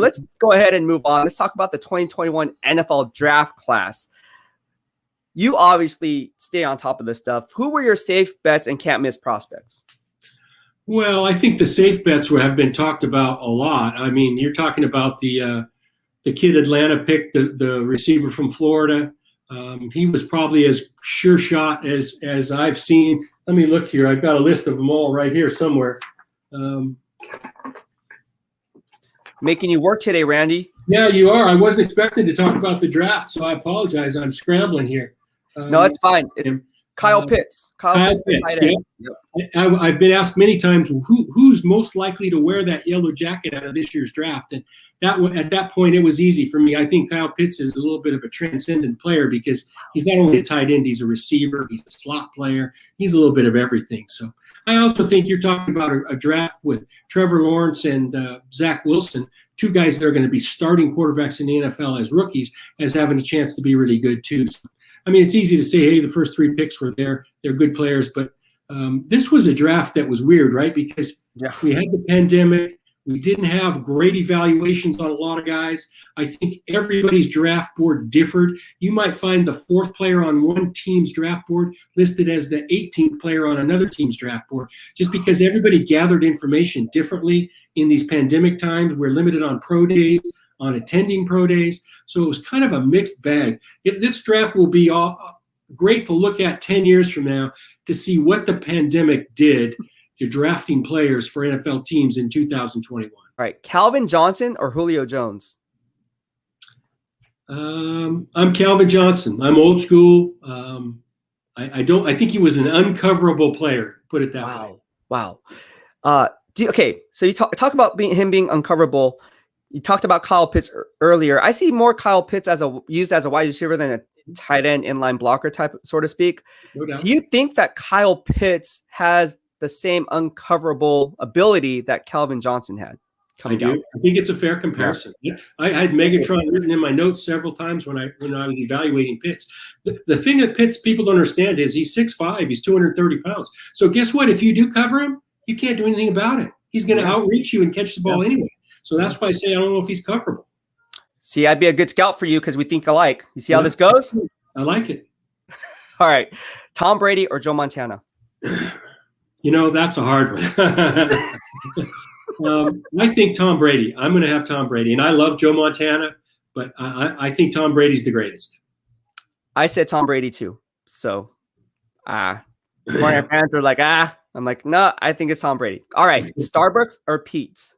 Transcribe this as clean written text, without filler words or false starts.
Let's go ahead and move on. Let's talk about the 2021 NFL draft class. You obviously stay on top of this stuff. Who were your safe bets and can't miss prospects? Well, I think the safe bets have been talked about a lot. I mean, you're talking about the kid Atlanta picked, the receiver from Florida. He was probably as sure shot as I've seen. Let me look here. I've got a list of them all right here somewhere. Making you work today, Randy. Yeah, you are. I wasn't expecting to talk about the draft, so I apologize. I'm scrambling here. No, it's fine. Kyle Pitts. Kyle Pitts. Yep. I've been asked many times who's most likely to wear that yellow jacket out of this year's draft, and at that point it was easy for me. I think Kyle Pitts is a little bit of a transcendent player because he's not only a tight end, he's a receiver, he's a slot player, he's a little bit of everything. So I also think you're talking about a draft with Trevor Lawrence and Zach Wilson, two guys that are going to be starting quarterbacks in the NFL as rookies, as having a chance to be really good too. So, I mean, it's easy to say, hey, the first three picks were there. They're good players. But this was a draft that was weird, right? Because we had the pandemic. We didn't have great evaluations on a lot of guys. I think everybody's draft board differed. You might find the fourth player on one team's draft board listed as the 18th player on another team's draft board, just because everybody gathered information differently in these pandemic times. We're limited on pro days, on attending pro days. So it was kind of a mixed bag. This draft will be great to look at 10 years from now to see what the pandemic did to drafting players for NFL teams in 2021. All right, Calvin Johnson or Julio Jones? I'm Calvin Johnson. I'm old school. I think he was an uncoverable player. Put it that way. Wow. Okay, so you talk about him being uncoverable. You talked about Kyle Pitts earlier. I see more Kyle Pitts used as a wide receiver than a tight end inline blocker type, so to speak. No doubt. Do you think that Kyle Pitts has the same uncoverable ability that Calvin Johnson had? I do. I think it's a fair comparison. Yeah. I had Megatron written in my notes several times when I was evaluating Pitts. The thing that Pitts people don't understand is he's 6'5", he's 230 pounds. So guess what? If you do cover him, you can't do anything about it. He's going to outreach you and catch the ball anyway. So that's why I say I don't know if he's coverable. See, I'd be a good scout for you because we think alike. You see how this goes? I like it. All right. Tom Brady or Joe Montana? That's a hard one. I think Tom Brady. I'm going to have Tom Brady. And I love Joe Montana, but I think Tom Brady's the greatest. I said Tom Brady too. So, my parents are like, I'm like, no, I think it's Tom Brady. All right. Starbucks or Pete's?